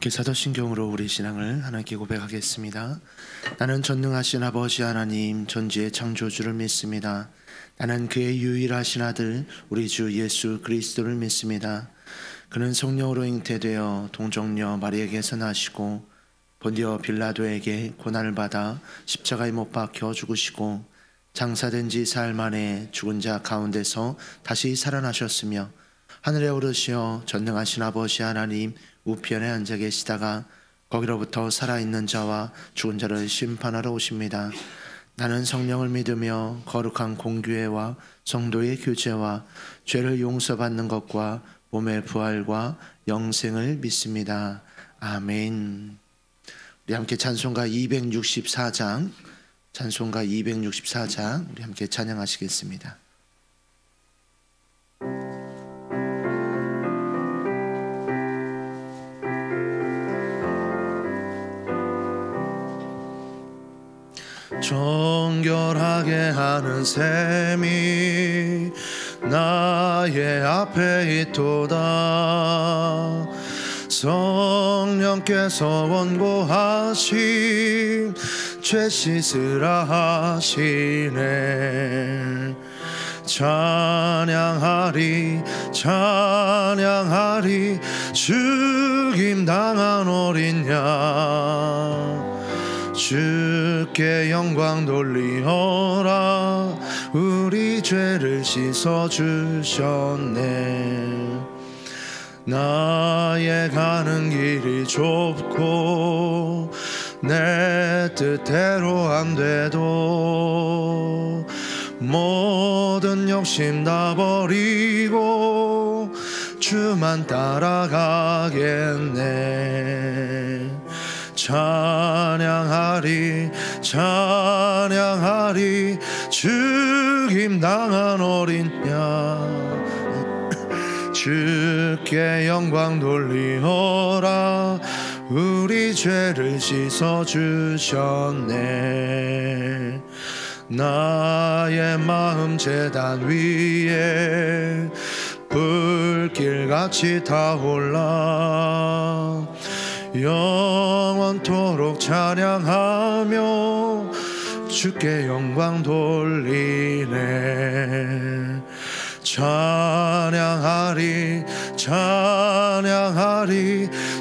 함께 사도신경으로 우리 신앙을 하나님께 고백하겠습니다. 나는 전능하신 아버지 하나님 전지의 창조주를 믿습니다. 나는 그의 유일하신 아들 우리 주 예수 그리스도를 믿습니다. 그는 성령으로 잉태되어 동정녀 마리에게서 나시고 본디오 빌라도에게 고난을 받아 십자가에 못 박혀 죽으시고 장사된 지 사흘 만에 죽은 자 가운데서 다시 살아나셨으며 하늘에 오르시어 전능하신 아버지 하나님 우편에 앉아 계시다가 거기로부터 살아있는 자와 죽은 자를 심판하러 오십니다. 나는 성령을 믿으며 거룩한 공교회와 성도의 교제와 죄를 용서받는 것과 몸의 부활과 영생을 믿습니다. 아멘. 우리 함께 찬송가 264장 우리 함께 찬양하시겠습니다. 정결하게 하는 셈이 나의 앞에 있도다. 성령께서 원고하신 죄 씻으라 하시네. 찬양하리 죽임당한 어린 양 주께 영광 돌리어라. 우리 죄를 씻어주셨네. 나의 가는 길이 좁고 내 뜻대로 안 돼도 모든 욕심 다 버리고 주만 따라가겠네. 찬양하리 죽임당한 어린 양 주께 영광 돌리어라. 우리 죄를 씻어주셨네. 나의 마음 제단 위에 불길같이 타올라 영원토록 찬양하며 주께 영광 돌리네. 찬양하리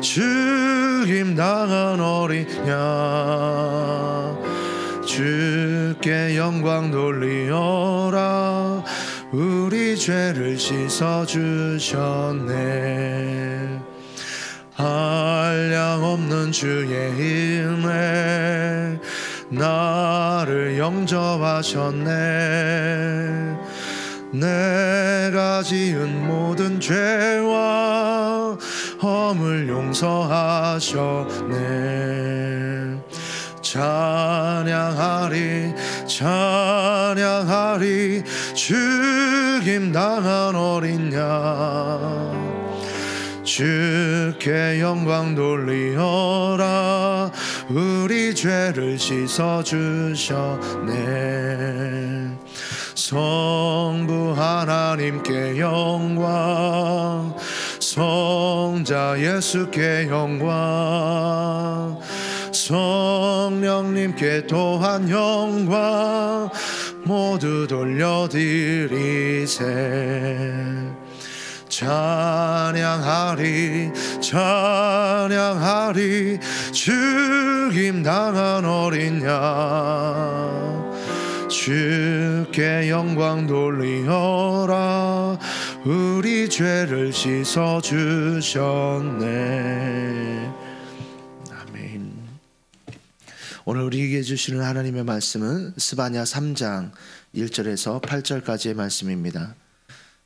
죽임당한 어린 양 주께 영광 돌리어라. 우리 죄를 씻어주셨네. 한량없는 주의 은혜 나를 영접하셨네. 내가 지은 모든 죄와 허물 용서하셨네. 찬양하리 죽임당한 어린 양 주께 영광 돌리어라. 우리 죄를 씻어주셨네. 성부 하나님께 영광 성자 예수께 영광 성령님께 또한 영광 모두 돌려드리세. 찬양하리 죽임당한 어린 양 주께 영광 돌리어라. 우리 죄를 씻어주셨네. 아멘. 오늘 우리에게 주시는 하나님의 말씀은 스바냐 3장 1절에서 8절까지의 말씀입니다.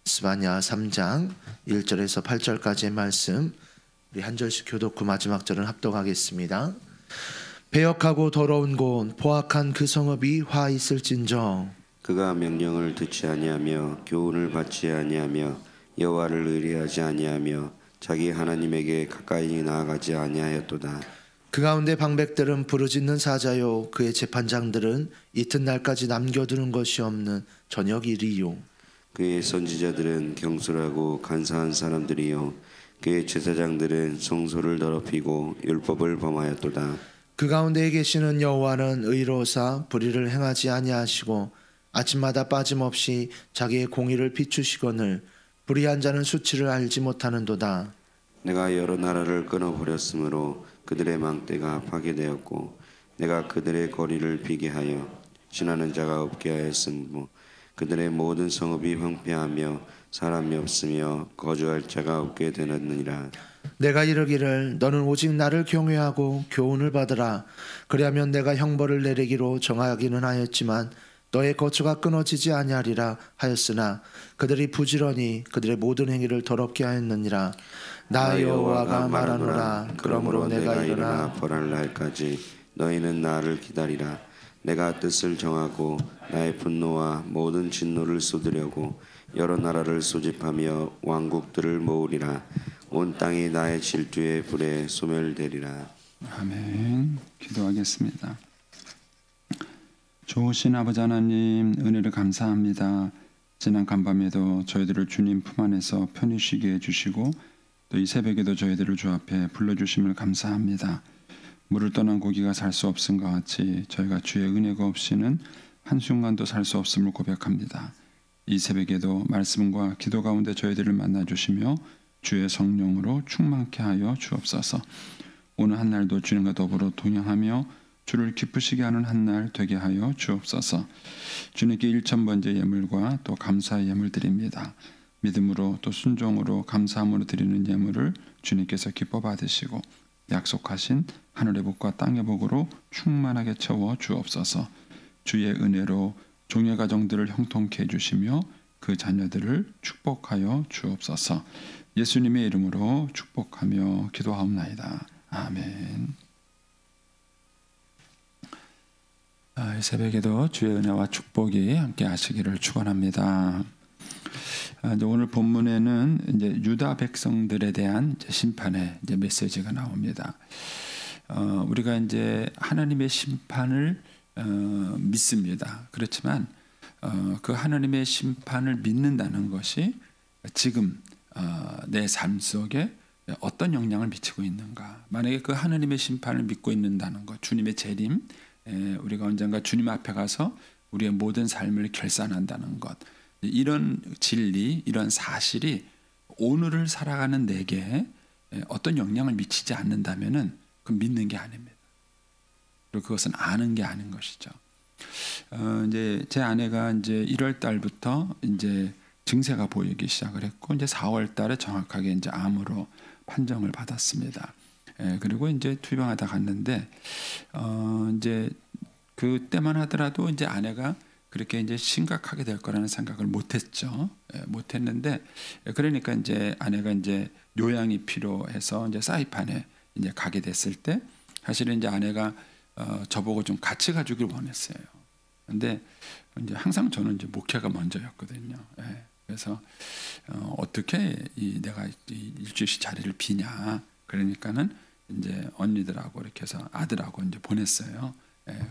스바냐 3장 1절에서 8절까지의 말씀, 우리 한 절씩 교독 후 마지막 절은 합독하겠습니다. 배역하고 더러운 곳 포악한 그 성읍이 화 있을진정 그가 명령을 듣지 아니하며 교훈을 받지 아니하며 여호와를 의뢰하지 아니하며 자기 하나님에게 가까이 나아가지 아니하였도다. 그 가운데 방백들은 부르짖는 사자요 그의 재판장들은 이튿날까지 남겨두는 것이 없는 저녁 일이요 그의 선지자들은 경솔하고 간사한 사람들이요 그의 제사장들은 성소를 더럽히고 율법을 범하였도다. 그 가운데에 계시는 여호와는 의로사 불의를 행하지 아니하시고 아침마다 빠짐없이 자기의 공의를 비추시거늘 불의한 자는 수치를 알지 못하는도다. 내가 여러 나라를 끊어버렸으므로 그들의 망대가 파괴되었고 내가 그들의 거리를 비게 하여 지나는 자가 없게 하였으므로 그들의 모든 성읍이 황폐하며 사람이 없으며 거주할 자가 없게 되었느니라. 내가 이르기를 너는 오직 나를 경외하고 교훈을 받으라. 그리하면 내가 형벌을 내리기로 정하기는 하였지만 너의 거처가 끊어지지 아니하리라 하였으나 그들이 부지런히 그들의 모든 행위를 더럽게 하였느니라. 나 여호와가 말하노라. 그러므로 내가 일어나 벌할 날까지 너희는 나를 기다리라. 내가 뜻을 정하고 나의 분노와 모든 진노를 쏟으려고 여러 나라를 소집하며 왕국들을 모으리라. 온 땅이 나의 질투의 불에 소멸되리라. 아멘. 기도하겠습니다. 좋으신 아버지 하나님, 은혜를 감사합니다. 지난 간밤에도 저희들을 주님 품 안에서 편히 쉬게 해주시고 또 이 새벽에도 저희들을 주 앞에 불러주심을 감사합니다. 물을 떠난 고기가 살 수 없음과 같이 저희가 주의 은혜가 없이는 한순간도 살 수 없음을 고백합니다. 이 새벽에도 말씀과 기도 가운데 저희들을 만나주시며 주의 성령으로 충만케 하여 주옵소서. 오늘 한 날도 주님과 더불어 동행하며 주를 기쁘시게 하는 한 날 되게 하여 주옵소서. 주님께 1000번째 예물과 또 감사의 예물 드립니다. 믿음으로 또 순종으로 감사함으로 드리는 예물을 주님께서 기뻐 받으시고 약속하신 하늘의 복과 땅의 복으로 충만하게 채워 주옵소서. 주의 은혜로 종의 가정들을 형통케 해주시며 그 자녀들을 축복하여 주옵소서. 예수님의 이름으로 축복하며 기도하옵나이다. 아멘. 이 새벽에도 주의 은혜와 축복이 함께 하시기를 축원합니다. 오늘 본문에는 이제 유다 백성들에 대한 심판의 메시지가 나옵니다. 우리가 이제 하나님의 심판을 믿습니다. 그렇지만 그 하나님의 심판을 믿는다는 것이 지금 내 삶 속에 어떤 영향을 미치고 있는가? 만약에 그 하나님의 심판을 믿고 있는다는 것, 주님의 재림, 우리가 언젠가 주님 앞에 가서 우리의 모든 삶을 결산한다는 것, 이런 진리, 이런 사실이 오늘을 살아가는 내게 어떤 영향을 미치지 않는다면은 그 믿는 게 아닙니다. 그리고 그것은 아는 게 아닌 것이죠. 이제 제 아내가 이제 1월 달부터 이제 증세가 보이기 시작을 했고 이제 4월 달에 정확하게 이제 암으로 판정을 받았습니다. 그리고 이제 투병하다 갔는데 이제 그때만 하더라도 이제 아내가 그렇게 이제 심각하게 될 거라는 생각을 못했죠. 못했는데 그러니까 이제 아내가 이제 요양이 필요해서 이제 사이판에 이제 가게 됐을 때 사실은 이제 아내가 저보고 좀 같이 가주길 원했어요. 근데 이제 항상 저는 이제 목회가 먼저였거든요. 그래서 어떻게 내가 일주일씩 자리를 비냐. 그러니까는 이제 언니들하고 이렇게 해서 아들하고 이제 보냈어요.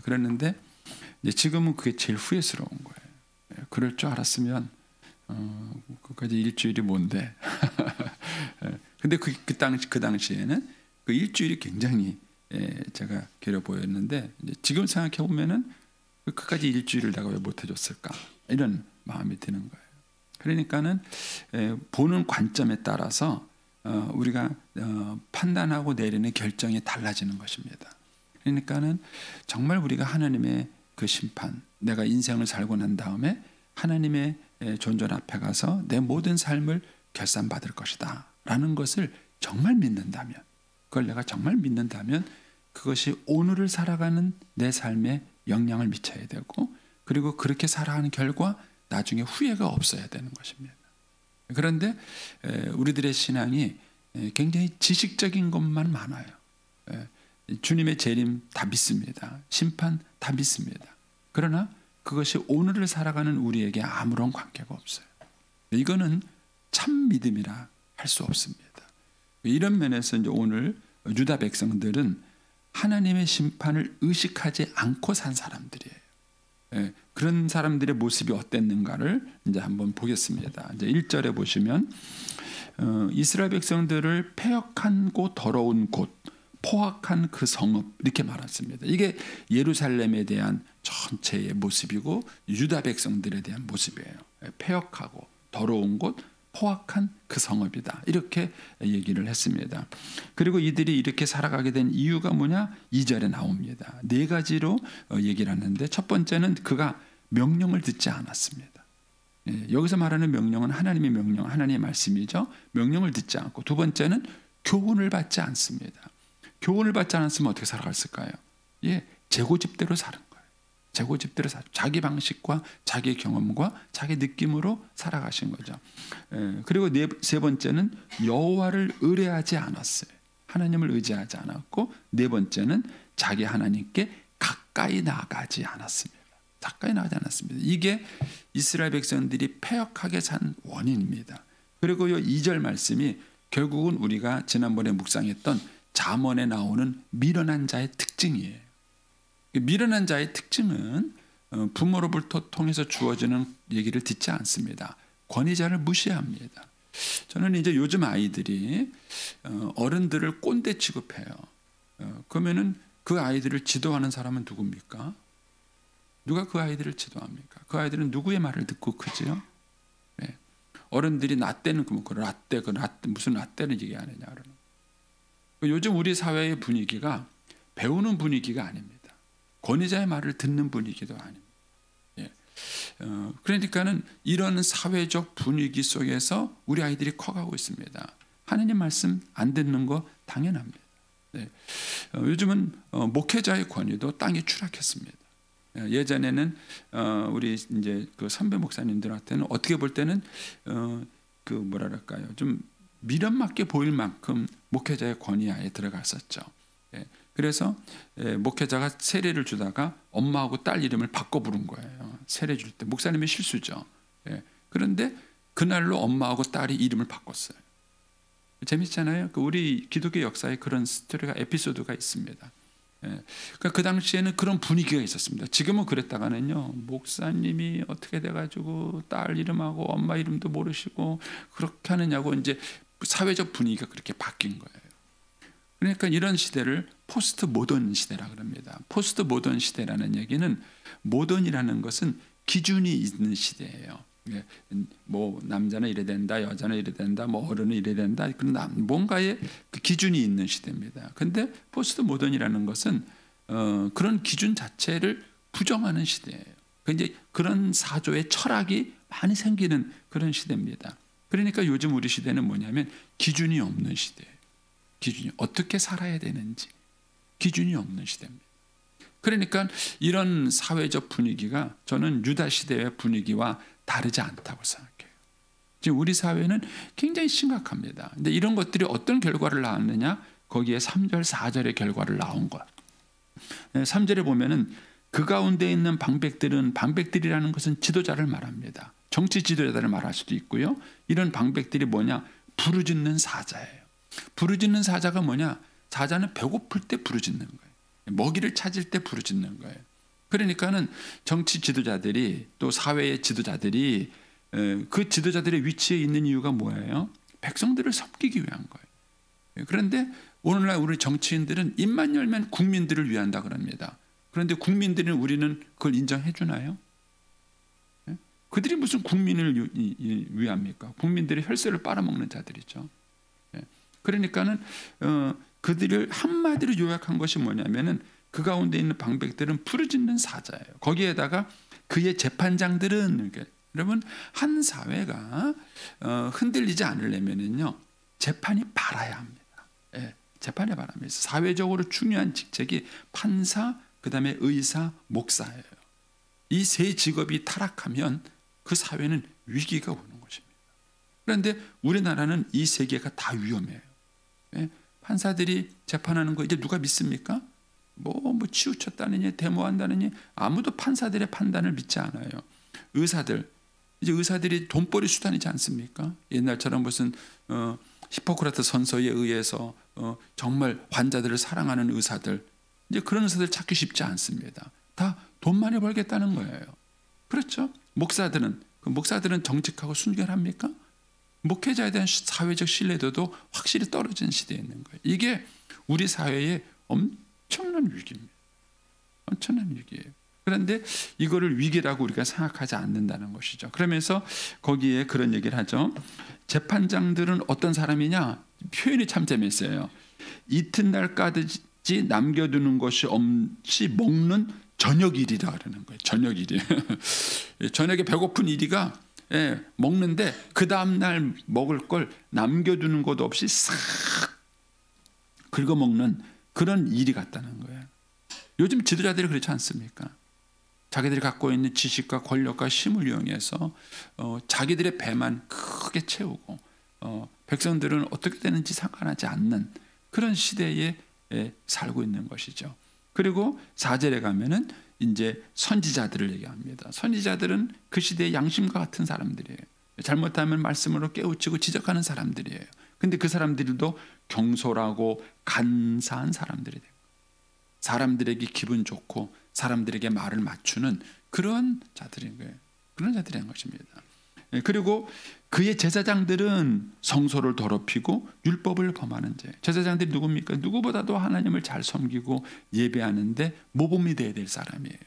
그랬는데 이제 지금은 그게 제일 후회스러운 거예요. 그럴 줄 알았으면 그까지 일주일이 뭔데. 근데 그 당시에는 그 일주일이 굉장히 제가 괴로워 보였는데 이제 지금 생각해 보면은 그까지 일주일을 내가 왜 못 해줬을까 이런 마음이 드는 거예요. 그러니까는 보는 관점에 따라서 우리가 판단하고 내리는 결정이 달라지는 것입니다. 그러니까는 정말 우리가 하나님의 그 심판, 내가 인생을 살고 난 다음에 하나님의 존전 앞에 가서 내 모든 삶을 결산받을 것이다 라는 것을 정말 믿는다면, 그걸 내가 정말 믿는다면 그것이 오늘을 살아가는 내 삶에 영향을 미쳐야 되고, 그리고 그렇게 살아가는 결과 나중에 후회가 없어야 되는 것입니다. 그런데 우리들의 신앙이 굉장히 지식적인 것만 많아요. 주님의 재림 다 믿습니다. 심판 다 믿습니다. 그러나 그것이 오늘을 살아가는 우리에게 아무런 관계가 없어요. 이거는 참 믿음이라 할 수 없습니다. 이런 면에서 이제 오늘 유다 백성들은 하나님의 심판을 의식하지 않고 산 사람들이에요. 그런 사람들의 모습이 어땠는가를 이제 한번 보겠습니다. 이제 1절에 보시면 이스라엘 백성들을 패역하고 더러운 곳, 포악한 그 성읍 이렇게 말했습니다. 이게 예루살렘에 대한 전체의 모습이고 유다 백성들에 대한 모습이에요. 패역하고 더러운 곳, 포악한 그 성읍이다. 이렇게 얘기를 했습니다. 그리고 이들이 이렇게 살아가게 된 이유가 뭐냐? 2절에 나옵니다. 4가지로 얘기를 하는데 첫 번째는 그가 명령을 듣지 않았습니다. 여기서 말하는 명령은 하나님의 명령, 하나님의 말씀이죠. 명령을 듣지 않고, 두 번째는 교훈을 받지 않습니다. 교훈을 받지 않았으면 어떻게 살아갔을까요? 재고집대로 사는 거예요. 재고집대로 자기 방식과 자기 경험과 자기 느낌으로 살아가신 거죠. 그리고 세 번째는 여호와를 의뢰하지 않았어요. 하나님을 의지하지 않았고, 네 번째는 자기 하나님께 가까이 나가지 않았습니다. 가까이 나가지 않았습니다. 이게 이스라엘 백성들이 패역하게 산 원인입니다. 그리고 이 2절 말씀이 결국은 우리가 지난번에 묵상했던 잠언에 나오는 미련한 자의 특징이에요. 미련한 자의 특징은 부모로부터 통해서 주어지는 얘기를 듣지 않습니다. 권위자를 무시합니다. 저는 이제 요즘 아이들이 어른들을 꼰대 취급해요. 그러면은 그 아이들을 지도하는 사람은 누굽니까? 누가 그 아이들을 지도합니까? 그 아이들은 누구의 말을 듣고 크지요? 네. 어른들이 나 때는 라떼 무슨 라떼는 얘기 안 하냐 그러는. 요즘 우리 사회의 분위기가 배우는 분위기가 아닙니다. 권위자의 말을 듣는 분위기도 아닙니다. 그러니까는 이런 사회적 분위기 속에서 우리 아이들이 커가고 있습니다. 하나님 말씀 안 듣는 거 당연합니다. 요즘은 목회자의 권위도 땅에 추락했습니다. 예전에는 우리 이제 그 선배 목사님들한테는 어떻게 볼 때는 그 뭐랄까요, 좀 미련맞게 보일 만큼 목회자의 권위하에 들어갔었죠. 그래서 목회자가 세례를 주다가 엄마하고 딸 이름을 바꿔 부른 거예요. 세례 줄 때 목사님의 실수죠. 그런데 그날로 엄마하고 딸이 이름을 바꿨어요. 재밌잖아요. 우리 기독교 역사에 그런 스토리가 에피소드가 있습니다. 그러니까 그 당시에는 그런 분위기가 있었습니다. 지금은 그랬다가는요, 목사님이 어떻게 돼가지고 딸 이름하고 엄마 이름도 모르시고 그렇게 하느냐고 이제 사회적 분위기가 그렇게 바뀐 거예요. 그러니까 이런 시대를 포스트 모던 시대라 그럽니다. 포스트 모던 시대라는 얘기는, 모던이라는 것은 기준이 있는 시대예요. 뭐 남자는 이래 된다, 여자는 이래 된다, 뭐 어른은 이래 된다, 그런 뭔가의 그 기준이 있는 시대입니다. 근데 포스트 모던이라는 것은 그런 기준 자체를 부정하는 시대예요. 이제 그런 사조의 철학이 많이 생기는 그런 시대입니다. 그러니까 요즘 우리 시대는 뭐냐면 기준이 없는 시대예요. 기준이 어떻게 살아야 되는지 기준이 없는 시대입니다. 그러니까 이런 사회적 분위기가 저는 유다 시대의 분위기와 다르지 않다고 생각해요. 지금 우리 사회는 굉장히 심각합니다. 근데 이런 것들이 어떤 결과를 낳았느냐? 거기에 3절, 4절의 결과를 낳은 것. 3절에 보면은 그 가운데 있는 방백들은, 방백들이라는 것은 지도자를 말합니다. 정치 지도자를 말할 수도 있고요. 이런 방백들이 뭐냐? 부르짖는 사자예요. 부르짖는 사자가 뭐냐? 사자는 배고플 때 부르짖는 거예요. 먹이를 찾을 때 부르짖는 거예요. 그러니까는 정치 지도자들이, 또 사회의 지도자들이 그 지도자들의 위치에 있는 이유가 뭐예요? 백성들을 섬기기 위한 거예요. 그런데 오늘날 우리 정치인들은 입만 열면 국민들을 위한다 그럽니다. 그런데 국민들은, 우리는 그걸 인정해 주나요? 그들이 무슨 국민을 위합니까? 국민들의 혈세를 빨아먹는 자들이죠. 그러니까는 그들을 한마디로 요약한 것이 뭐냐면은, 그 가운데 있는 방백들은 부르짖는 사자예요. 거기에다가 그의 재판장들은, 여러분, 한 사회가 흔들리지 않으려면은요, 재판이 바라야 합니다. 재판이 바랍니다. 사회적으로 중요한 직책이 판사, 그다음에 의사, 목사예요. 이 세 직업이 타락하면 그 사회는 위기가 오는 것입니다. 그런데 우리나라는 이 세 개가 다 위험해요. 판사들이 재판하는 거 이제 누가 믿습니까? 뭐 치우쳤다느니 데모한다느니 아무도 판사들의 판단을 믿지 않아요. 의사들, 이제 의사들이 돈벌이 수단이지 않습니까? 옛날처럼 무슨 히포크라테 선서에 의해서 정말 환자들을 사랑하는 의사들, 이제 그런 의사들 찾기 쉽지 않습니다. 다 돈 많이 벌겠다는 거예요. 그렇죠? 목사들은 정직하고 순결합니까? 목회자에 대한 사회적 신뢰도도 확실히 떨어진 시대에 있는 거예요. 이게 우리 사회의 엄청난 위기입니다. 엄청난 위기예요. 그런데 이거를 위기라고 우리가 생각하지 않는다는 것이죠. 그러면서 거기에 그런 얘기를 하죠. 재판장들은 어떤 사람이냐? 표현이 참 재밌어요. 이튿날까지 남겨두는 것이 없이 먹는 저녁일이라 그러는 거예요. 저녁일이. 저녁에 배고픈 일이가 먹는데 그 다음날 먹을 걸 남겨두는 것 없이 싹 긁어먹는 그런 일이 같다는 거예요. 요즘 지도자들이 그렇지 않습니까? 자기들이 갖고 있는 지식과 권력과 힘을 이용해서 자기들의 배만 크게 채우고 백성들은 어떻게 되는지 상관하지 않는 그런 시대에 살고 있는 것이죠. 그리고 4절에 가면은 이제 선지자들을 얘기합니다. 선지자들은 그 시대의 양심과 같은 사람들이에요. 잘못하면 말씀으로 깨우치고 지적하는 사람들이에요. 근데 그 사람들도 경솔하고 간사한 사람들이 돼요. 사람들에게 기분 좋고 사람들에게 말을 맞추는 그런 자들인 거예요. 그런 자들인 것입니다. 그리고 그의 제사장들은 성소를 더럽히고 율법을 범하는 자. 제사장들이 누굽니까? 누구보다도 하나님을 잘 섬기고 예배하는데 모범이 되어야 될 사람이에요.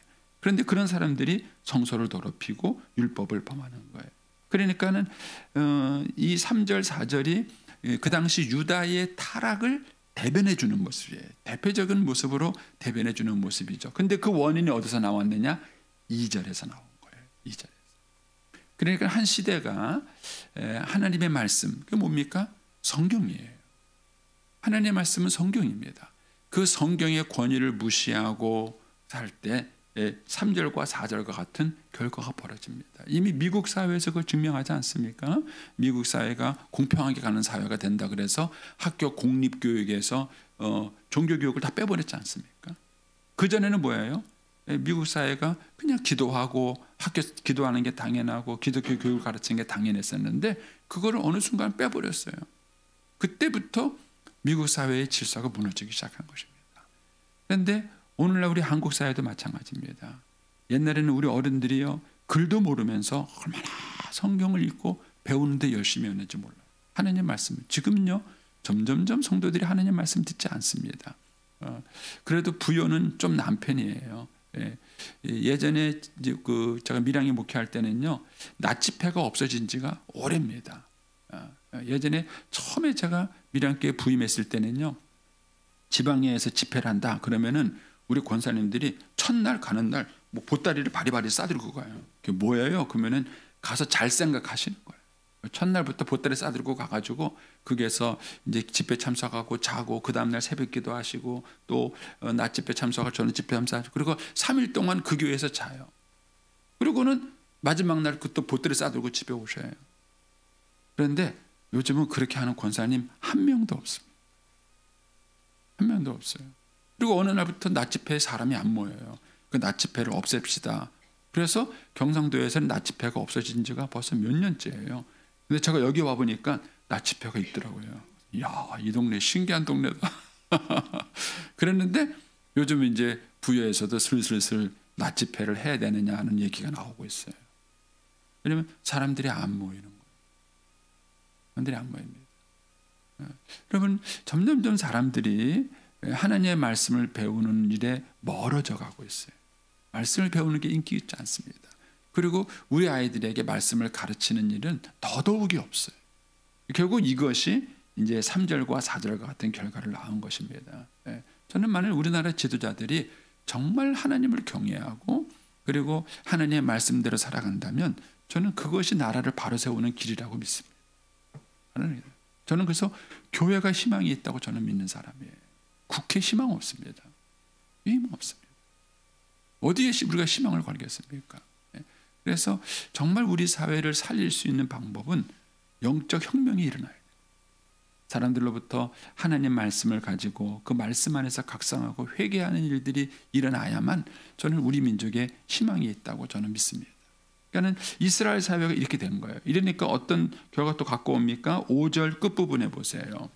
그런데 그런 사람들이 성소를 더럽히고 율법을 범하는 거예요. 그러니까는 이 3절 4절이 그 당시 유다의 타락을 대변해 주는 모습이에요. 대표적인 모습으로 대변해 주는 모습이죠. 근데 그 원인이 어디서 나왔느냐? 2절에서 나온 거예요. 2절에서. 그러니까 한 시대가 하나님의 말씀, 그게 뭡니까? 성경이에요. 하나님의 말씀은 성경입니다. 그 성경의 권위를 무시하고 살 때 3절과 4절과 같은 결과가 벌어집니다. 이미 미국 사회에서 그걸 증명하지 않습니까? 미국 사회가 공평하게 가는 사회가 된다 그래서 학교 공립교육에서 종교교육을 다 빼버렸지 않습니까? 그전에는 뭐예요? 미국 사회가 그냥 기도하고 학교 기도하는 게 당연하고 기독교 교육을 가르치는 게 당연했었는데 그거를 어느 순간 빼버렸어요. 그때부터 미국 사회의 질서가 무너지기 시작한 것입니다. 그런데 오늘날 우리 한국 사회도 마찬가지입니다. 옛날에는 우리 어른들이요 글도 모르면서 얼마나 성경을 읽고 배우는데 열심히 했는지 몰라요. 하나님 말씀 지금요 점점점 성도들이 하나님 말씀 듣지 않습니다. 그래도 부요는 좀 남편이에요. 예전에 제가 밀양에 목회할 때는요 낮 집회가 없어진 지가 오래입니다. 예전에 처음에 제가 밀양교회 부임했을 때는요 지방에서 집회를 한다 그러면은 우리 권사님들이 첫날 가는 날 뭐 보따리를 바리바리 싸들고 가요. 그게 뭐예요? 그러면은 가서 잘 생각하시는 거예요. 첫날부터 보따리 싸들고 가가지고 거기에서 이제 집회 참석하고 자고 그 다음날 새벽기도 하시고 또 낮 집회 참석하고 저는 집회 참석하고 그리고 3일 동안 그 교회에서 자요. 그리고는 마지막 날 또 보따리 싸들고 집에 오셔요. 그런데 요즘은 그렇게 하는 권사님 한 명도 없습니다. 한 명도 없어요. 그리고 어느 날부터 낮 집회에 사람이 안 모여요. 그 낮 집회를 없앱시다. 그래서 경상도에서는 낮 집회가 없어진 지가 벌써 몇 년째예요. 근데 제가 여기 와 보니까 낮 집회가 있더라고요. 이야, 이 동네 신기한 동네다. 그랬는데 요즘 이제 부여에서도 슬슬 낮 집회를 해야 되느냐 하는 얘기가 나오고 있어요. 왜냐하면 사람들이 안 모이는 거예요. 사람들이 안 모입니다. 여러분 점점점 사람들이 하나님의 말씀을 배우는 일에 멀어져 가고 있어요. 말씀을 배우는 게 인기 있지 않습니다. 그리고 우리 아이들에게 말씀을 가르치는 일은 더더욱이 없어요. 결국 이것이 이제 3절과 4절과 같은 결과를 낳은 것입니다. 저는 만일 우리나라 지도자들이 정말 하나님을 경외하고 그리고 하나님의 말씀대로 살아간다면 저는 그것이 나라를 바로 세우는 길이라고 믿습니다. 저는 그래서 교회가 희망이 있다고 저는 믿는 사람이에요. 국회 희망 없습니다. 희망 없습니다. 어디에 우리가 희망을 걸겠습니까? 그래서 정말 우리 사회를 살릴 수 있는 방법은 영적 혁명이 일어나야 돼요. 사람들로부터 하나님 말씀을 가지고 그 말씀 안에서 각성하고 회개하는 일들이 일어나야만 저는 우리 민족에 희망이 있다고 저는 믿습니다. 그러니까 이스라엘 사회가 이렇게 된 거예요. 이러니까 어떤 결과 또 갖고 옵니까? 5절 끝부분에 보세요.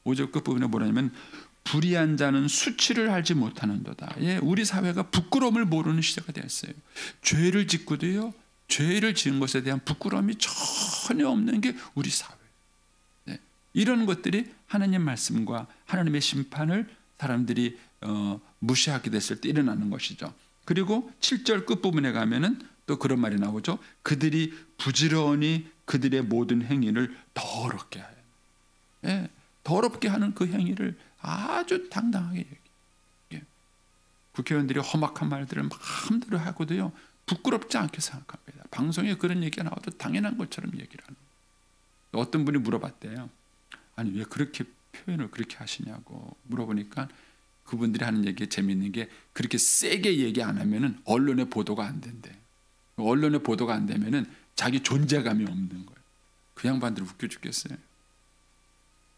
5절 끝부분에 뭐냐면 불의한 자는 수치를 알지 못하는도다. 우리 사회가 부끄러움을 모르는 시대가 되었어요. 죄를 짓고도요. 죄를 지은 것에 대한 부끄러움이 전혀 없는 게 우리 사회. 이런 것들이 하나님 말씀과 하나님의 심판을 사람들이 무시하게 됐을 때 일어나는 것이죠. 그리고 7절 끝부분에 가면은 또 그런 말이 나오죠. 그들이 부지런히 그들의 모든 행위를 더럽게 하여. 예, 더럽게 하는 그 행위를 아주 당당하게 얘기해요. 국회의원들이 험악한 말들을 마음대로 하고도요, 부끄럽지 않게 생각합니다. 방송에 그런 얘기가 나와도 당연한 것처럼 얘기를 하는 거예요. 어떤 분이 물어봤대요. 아니 왜 그렇게 표현을 그렇게 하시냐고 물어보니까 그분들이 하는 얘기 재미있는 게 그렇게 세게 얘기 안 하면은 언론에 보도가 안 된대. 언론에 보도가 안 되면은 자기 존재감이 없는 거예요. 그 양반들 웃겨 죽겠어요.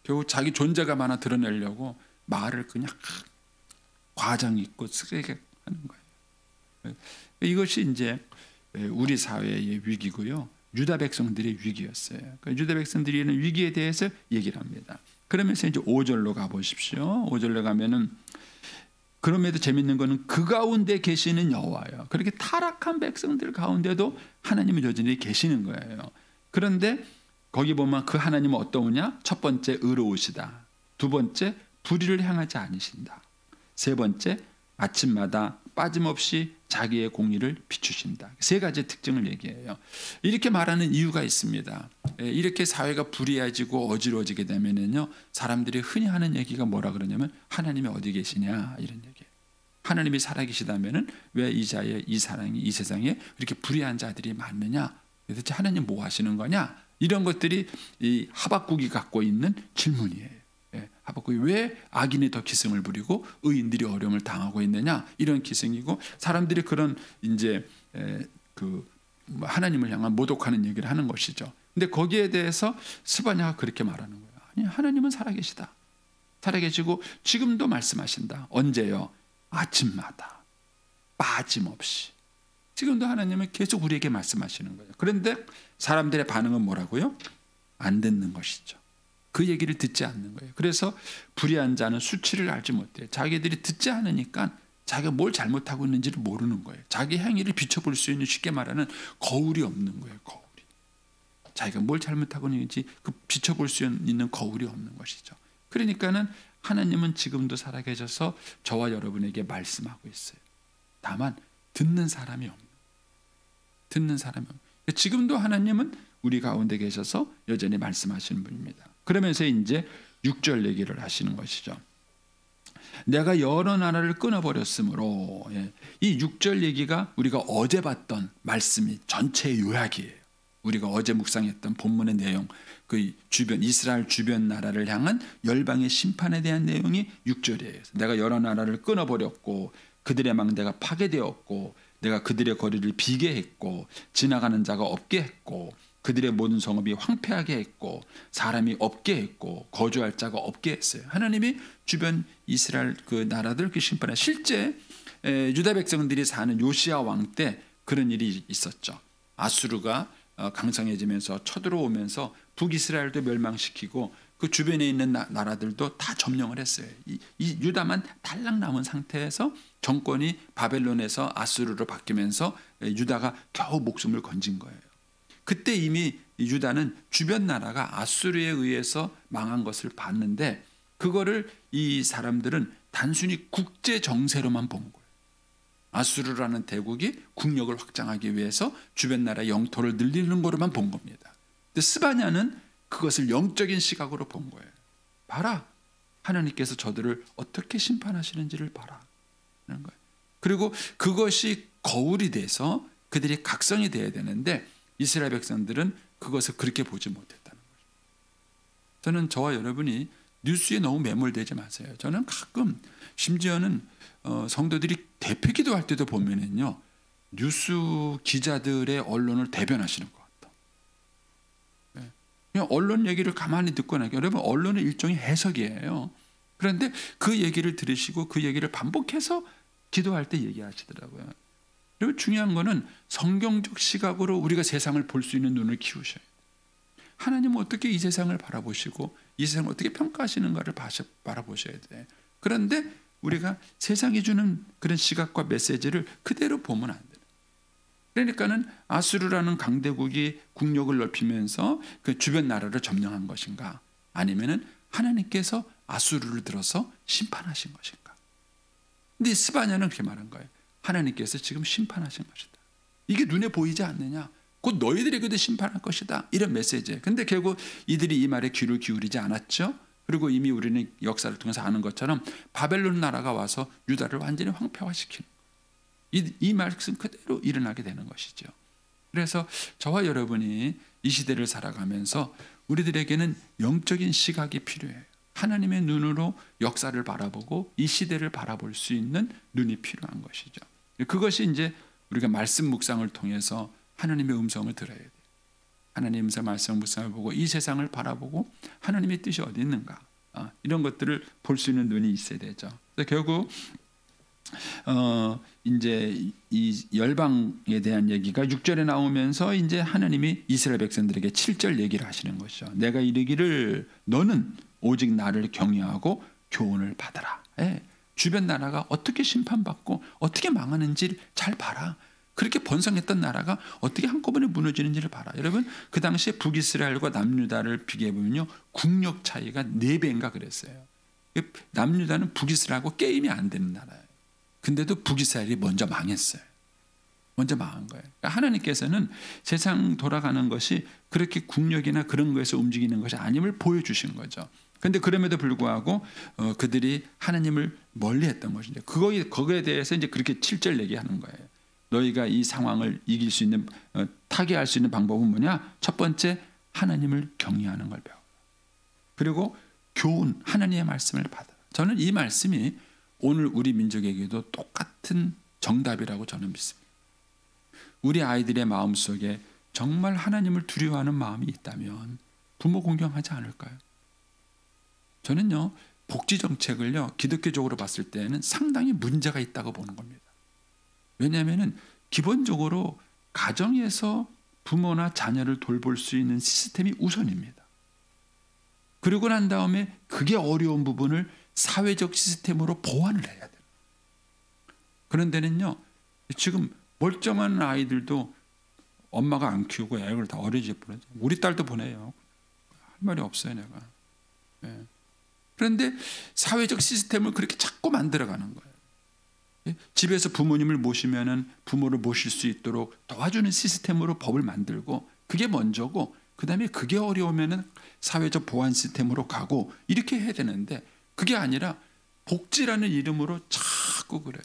결국 자기 존재감 하나 드러내려고 말을 그냥 과장 있고 세게 하는 거예요. 이것이 이제 우리 사회의 위기고요. 유다 백성들의 위기였어요. 유다 백성들이 있는 위기에 대해서 얘기를 합니다. 그러면서 이제 5절로 가보십시오. 5절로 가면은 그럼에도 재밌는 거는 그 가운데 계시는 여호와요. 그렇게 타락한 백성들 가운데도 하나님은 여전히 계시는 거예요. 그런데 거기 보면 그 하나님은 어떠냐? 첫 번째 의로우시다. 두 번째 불의를 향하지 않으신다. 세 번째 아침마다 빠짐없이 자기의 공의를 비추신다. 세 가지 특징을 얘기해요. 이렇게 말하는 이유가 있습니다. 이렇게 사회가 불의해지고 어지러워지게 되면은요, 사람들이 흔히 하는 얘기가 뭐라 그러냐면 하나님이 어디 계시냐 이런 얘기예요. 하나님이 살아계시다면은 왜 이 자에 이 사랑이 이 세상에 이렇게 불의한 자들이 많느냐? 도대체 하나님 뭐 하시는 거냐? 이런 것들이 이 하박국이 갖고 있는 질문이에요. 하박국이 왜 악인이 더 기승을 부리고 의인들이 어려움을 당하고 있느냐 이런 기승이고 사람들이 그런 이제 그 하나님을 향한 모독하는 얘기를 하는 것이죠. 근데 거기에 대해서 스바냐가 그렇게 말하는 거예요. 아니 하나님은 살아계시다. 살아계시고 지금도 말씀하신다. 언제요? 아침마다 빠짐없이. 지금도 하나님은 계속 우리에게 말씀하시는 거예요. 그런데 사람들의 반응은 뭐라고요? 안 듣는 것이죠. 그 얘기를 듣지 않는 거예요. 그래서 불의한 자는 수치를 알지 못해요. 자기들이 듣지 않으니까 자기가 뭘 잘못하고 있는지를 모르는 거예요. 자기 행위를 비춰볼 수 있는 쉽게 말하는 거울이 없는 거예요. 거울이. 자기가 뭘 잘못하고 있는지 그 비춰볼 수 있는 거울이 없는 것이죠. 그러니까는 하나님은 지금도 살아계셔서 저와 여러분에게 말씀하고 있어요. 다만 듣는 사람이 없는 거예요. 듣는 사람이 없는 거예요. 지금도 하나님은 우리 가운데 계셔서 여전히 말씀하시는 분입니다. 그러면서 이제 6절 얘기를 하시는 것이죠. 내가 여러 나라를 끊어버렸으므로. 이 6절 얘기가 우리가 어제 봤던 말씀이 전체의 요약이에요. 우리가 어제 묵상했던 본문의 내용, 그 주변 이스라엘 주변 나라를 향한 열방의 심판에 대한 내용이 6절이에요. 내가 여러 나라를 끊어버렸고 그들의 망대가 파괴되었고 내가 그들의 거리를 비게 했고 지나가는 자가 없게 했고 그들의 모든 성읍이 황폐하게 했고 사람이 없게 했고 거주할 자가 없게 했어요. 하나님이 주변 이스라엘 그 나라들 그 심판에 실제 유다 백성들이 사는 요시야 왕 때 그런 일이 있었죠. 아수르가 강성해지면서 쳐들어오면서 북이스라엘도 멸망시키고 그 주변에 있는 나라들도 다 점령을 했어요. 이 유다만 달랑 남은 상태에서 정권이 바벨론에서 아수르로 바뀌면서 유다가 겨우 목숨을 건진 거예요. 그때 이미 유다는 주변 나라가 아수르에 의해서 망한 것을 봤는데 그거를 이 사람들은 단순히 국제 정세로만 본 거예요. 아수르라는 대국이 국력을 확장하기 위해서 주변 나라 영토를 늘리는 거로만 본 겁니다. 근데 스바냐는 그것을 영적인 시각으로 본 거예요. 봐라, 하나님께서 저들을 어떻게 심판하시는지를 봐라. 그런 거예요. 그리고 그것이 거울이 돼서 그들이 각성이 돼야 되는데 이스라엘 백성들은 그것을 그렇게 보지 못했다는 거죠. 저는 저와 여러분이 뉴스에 너무 매몰되지 마세요. 저는 가끔 심지어는 성도들이 대표 기도할 때도 보면은요 뉴스 기자들의 언론을 대변하시는 것 같다. 그냥 언론 얘기를 가만히 듣고 나니까 여러분 언론은 일종의 해석이에요. 그런데 그 얘기를 들으시고 그 얘기를 반복해서 기도할 때 얘기하시더라고요. 그리고 중요한 거는 성경적 시각으로 우리가 세상을 볼 수 있는 눈을 키우셔야 돼요. 하나님은 어떻게 이 세상을 바라보시고 이 세상을 어떻게 평가하시는가를 바라보셔야 돼요. 그런데 우리가 세상이 주는 그런 시각과 메시지를 그대로 보면 안 돼요. 그러니까는 아수르라는 강대국이 국력을 넓히면서 그 주변 나라를 점령한 것인가? 아니면은 하나님께서 아수르를 들어서 심판하신 것인가? 근데 스바냐는 그렇게 말한 거예요. 하나님께서 지금 심판하신 것이다. 이게 눈에 보이지 않느냐? 곧 너희들에게도 심판할 것이다. 이런 메시지예요. 근데 결국 이들이 이 말에 귀를 기울이지 않았죠. 그리고 이미 우리는 역사를 통해서 아는 것처럼 바벨론 나라가 와서 유다를 완전히 황폐화시키는 이 말씀 그대로 일어나게 되는 것이죠. 그래서 저와 여러분이 이 시대를 살아가면서 우리들에게는 영적인 시각이 필요해요. 하나님의 눈으로 역사를 바라보고 이 시대를 바라볼 수 있는 눈이 필요한 것이죠. 그것이 이제 우리가 말씀 묵상을 통해서 하나님의 음성을 들어야 돼요. 하나님의 음성 말씀 묵상을 보고 이 세상을 바라보고 하나님의 뜻이 어디 있는가, 이런 것들을 볼 수 있는 눈이 있어야 되죠. 그래서 결국 이제 이 열방에 대한 얘기가 6절에 나오면서 이제 하나님이 이스라엘 백성들에게 7절 얘기를 하시는 것이죠. 내가 이르기를 너는 오직 나를 경외하고 교훈을 받아라. 주변 나라가 어떻게 심판받고 어떻게 망하는지 잘 봐라. 그렇게 번성했던 나라가 어떻게 한꺼번에 무너지는지를 봐라. 여러분, 그 당시에 북이스라엘과 남유다를 비교해 보면요, 국력 차이가 4배인가 그랬어요. 남유다는 북이스라엘하고 게임이 안 되는 나라예요. 근데도 북이스라엘이 먼저 망했어요. 먼저 망한 거예요. 그러니까 하나님께서는 세상 돌아가는 것이 그렇게 국력이나 그런 거에서 움직이는 것이 아님을 보여주신 거죠. 그런데 그럼에도 불구하고 그들이 하나님을 멀리했던 것이죠. 거기에 대해서 이제 그렇게 7절 얘기하는 거예요. 너희가 이 상황을 이길 수 있는, 타개할 수 있는 방법은 뭐냐? 첫 번째, 하나님을 경외하는 걸 배워라. 그리고 교훈, 하나님의 말씀을 받아라. 저는 이 말씀이 오늘 우리 민족에게도 똑같은 정답이라고 저는 믿습니다. 우리 아이들의 마음속에 정말 하나님을 두려워하는 마음이 있다면 부모 공경하지 않을까요? 저는요, 복지 정책을요, 기독교적으로 봤을 때는 상당히 문제가 있다고 보는 겁니다. 왜냐하면 기본적으로 가정에서 부모나 자녀를 돌볼 수 있는 시스템이 우선입니다. 그리고 난 다음에 그게 어려운 부분을 사회적 시스템으로 보완을 해야 돼요. 그런데는요, 지금 멀쩡한 아이들도 엄마가 안 키우고 애를 다 어린이집 보내죠. 우리 딸도 보내요. 할 말이 없어요, 내가. 그런데 사회적 시스템을 그렇게 자꾸 만들어가는 거예요. 집에서 부모님을 모시면은 부모를 모실 수 있도록 도와주는 시스템으로 법을 만들고, 그게 먼저고, 그 다음에 그게 어려우면은 사회적 보완 시스템으로 가고, 이렇게 해야 되는데 그게 아니라 복지라는 이름으로 자꾸 그래요.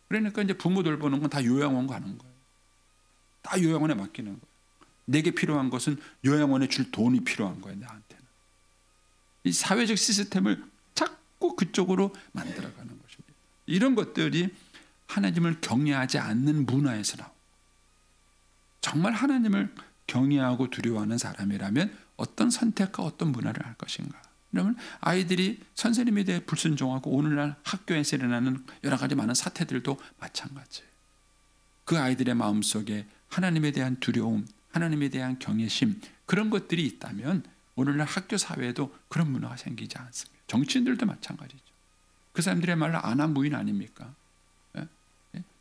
그러니까 이제 부모 돌보는 건 다 요양원 가는 거예요. 다 요양원에 맡기는 거예요. 내게 필요한 것은 요양원에 줄 돈이 필요한 거예요, 나한테는. 이 사회적 시스템을 자꾸 그쪽으로 만들어가는 것입니다. 이런 것들이 하나님을 경외하지 않는 문화에서 나오고, 정말 하나님을 경외하고 두려워하는 사람이라면 어떤 선택과 어떤 문화를 할 것인가. 그러면 아이들이 선생님에 대해 불순종하고 오늘날 학교에서 일어나는 여러 가지 많은 사태들도 마찬가지예요. 그 아이들의 마음속에 하나님에 대한 두려움, 하나님에 대한 경외심, 그런 것들이 있다면 오늘날 학교 사회에도 그런 문화가 생기지 않습니다. 정치인들도 마찬가지죠. 그 사람들의 말로 안하무인 아닙니까?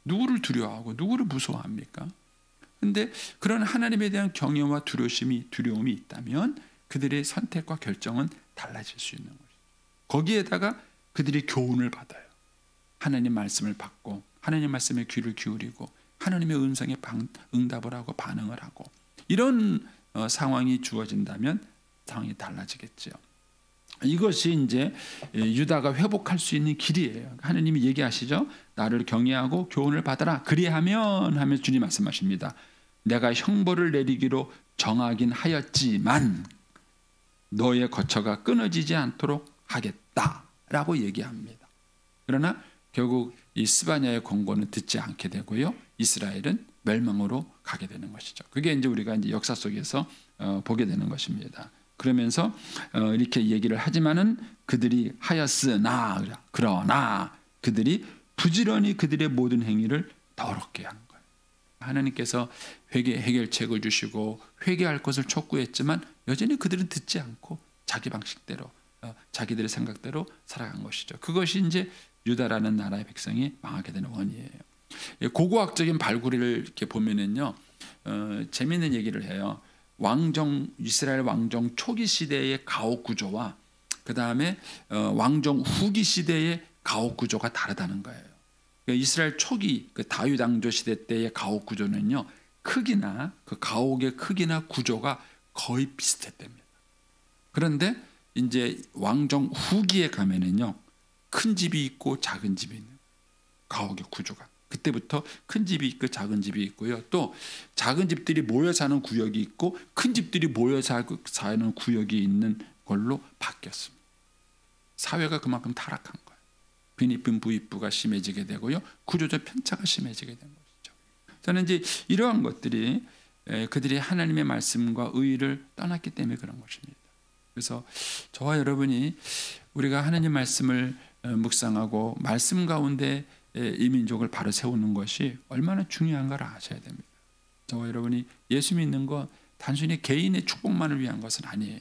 누구를 두려워하고 누구를 무서워합니까? 그런데 그런 하나님에 대한 경외와 두려움이 있다면 그들의 선택과 결정은 달라질 수 있는 것이죠. 거기에다가 그들이 교훈을 받아요. 하나님 말씀을 받고 하나님 말씀에 귀를 기울이고 하나님의 음성에 응답을 하고 반응을 하고, 이런 상황이 주어진다면 상황이 달라지겠죠. 이것이 이제 유다가 회복할 수 있는 길이에요. 하나님이 얘기하시죠. 나를 경외하고 교훈을 받아라. 그리하면 하면서 주님 말씀하십니다. 내가 형벌을 내리기로 정하긴 하였지만 너의 거처가 끊어지지 않도록 하겠다라고 얘기합니다. 그러나 결국 이 스바냐의 권고는 듣지 않게 되고요, 이스라엘은 멸망으로 가게 되는 것이죠. 그게 이제 우리가 이제 역사 속에서 보게 되는 것입니다. 그러면서 이렇게 얘기를 하지만은 그들이 하였으나, 그러나 그들이 부지런히 그들의 모든 행위를 더럽게 하는 거예요. 하나님께서 회개 해결책을 주시고 회개할 것을 촉구했지만 여전히 그들은 듣지 않고 자기 방식대로, 자기들의 생각대로 살아간 것이죠. 그것이 이제 유다라는 나라의 백성이 망하게 되는 원인이에요. 고고학적인 발굴을 이렇게 보면은요, 재미있는 얘기를 해요. 이스라엘 왕정 초기 시대의 가옥 구조와 그 다음에 왕정 후기 시대의 가옥 구조가 다르다는 거예요. 그러니까 이스라엘 초기 그 다윗 왕조 시대 때의 가옥 구조는요, 크기나 그 가옥의 크기나 구조가 거의 비슷했답니다. 그런데 이제 왕정 후기에 가면은요, 큰 집이 있고 작은 집이 있는 가옥의 구조가, 그때부터 큰 집이 있고 작은 집이 있고요. 또 작은 집들이 모여 사는 구역이 있고 큰 집들이 모여 사는 구역이 있는 걸로 바뀌었습니다. 사회가 그만큼 타락한 거예요. 빈입분 부입부가 심해지게 되고요, 구조적 편차가 심해지게 된 것이죠. 저는 이제 이러한 것들이 그들이 하나님의 말씀과 의를 떠났기 때문에 그런 것입니다. 그래서 저와 여러분이 우리가 하나님 말씀을 묵상하고 말씀 가운데 이 민족을 바로 세우는 것이 얼마나 중요한가를 아셔야 됩니다. 저와 여러분이 예수 믿는 건 단순히 개인의 축복만을 위한 것은 아니에요.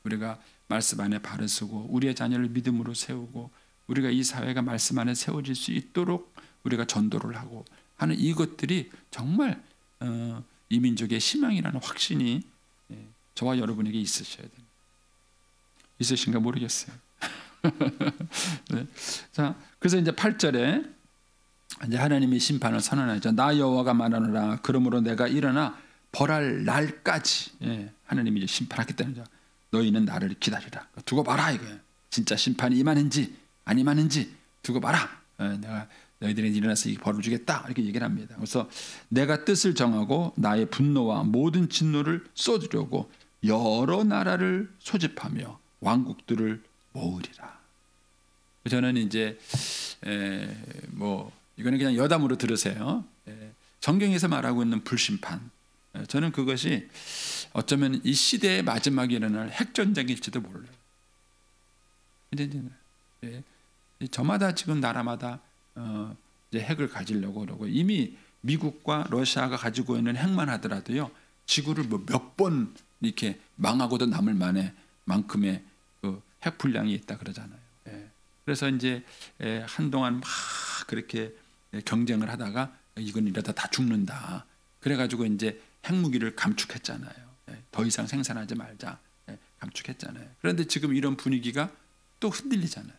우리가 말씀 안에 바로 서고 우리의 자녀를 믿음으로 세우고 우리가 이 사회가 말씀 안에 세워질 수 있도록 우리가 전도를 하고 하는 이것들이 정말 이 민족의 희망이라는 확신이 저와 여러분에게 있으셔야 됩니다. 있으신가 모르겠어요. 네. 자, 그래서 이제 8절에 이제 하나님이 심판을 선언하죠. 나 여호와가 말하노라. 그러므로 내가 일어나 벌할 날까지, 하나님이 이제 심판하겠다는 자. 너희는 나를 기다리라. 두고 봐라 이거예요. 진짜 심판이 임하는지 안 임하는지 두고 봐라. 내가 너희들이 일어나서 이 벌을 주겠다 이렇게 얘기를 합니다. 그래서 내가 뜻을 정하고 나의 분노와 모든 진노를 쏟으려고 여러 나라를 소집하며 왕국들을 모으리라. 저는 이제 뭐 이거는 그냥 여담으로 들으세요. 성경에서 말하고 있는 불심판, 저는 그것이 어쩌면 이 시대의 마지막에 일어날 핵전쟁일지도 몰라요. 저마다 지금 나라마다 이제 핵을 가지려고 그러고, 이미 미국과 러시아가 가지고 있는 핵만 하더라도요, 지구를 뭐 몇 번 이렇게 망하고도 남을 만큼의 그 핵 분량이 있다 그러잖아요. 그래서 이제 한동안 막 그렇게 경쟁을 하다가 이건 이러다 다 죽는다. 그래가지고 이제 핵무기를 감축했잖아요. 더 이상 생산하지 말자. 감축했잖아요. 그런데 지금 이런 분위기가 또 흔들리잖아요.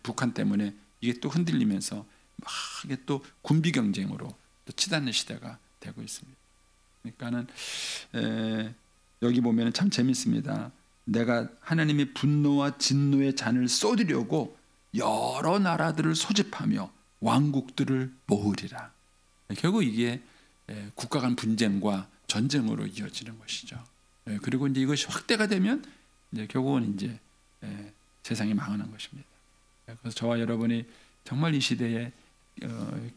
북한 때문에 이게 또 흔들리면서 막 이게 또 군비 경쟁으로 또 치닫는 시대가 되고 있습니다. 그러니까는 여기 보면 참 재밌습니다. 내가 하나님의 분노와 진노의 잔을 쏟으려고 여러 나라들을 소집하며 왕국들을 모으리라. 결국 이게 국가 간 분쟁과 전쟁으로 이어지는 것이죠. 그리고 이제 이것이 확대가 되면 이제 결국은 이제 세상이 망하는 것입니다. 그래서 저와 여러분이 정말 이 시대에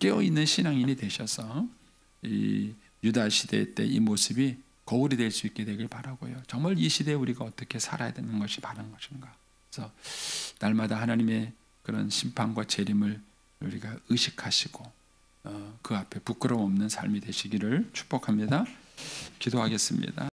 깨어 있는 신앙인이 되셔서 이 유다 시대 때 이 모습이 거울이 될 수 있게 되길 바라고요. 정말 이 시대에 우리가 어떻게 살아야 되는 것이 바른 것인가. 그래서 날마다 하나님의 그런 심판과 재림을 우리가 의식하시고 그 앞에 부끄러움 없는 삶이 되시기를 축복합니다. 기도하겠습니다.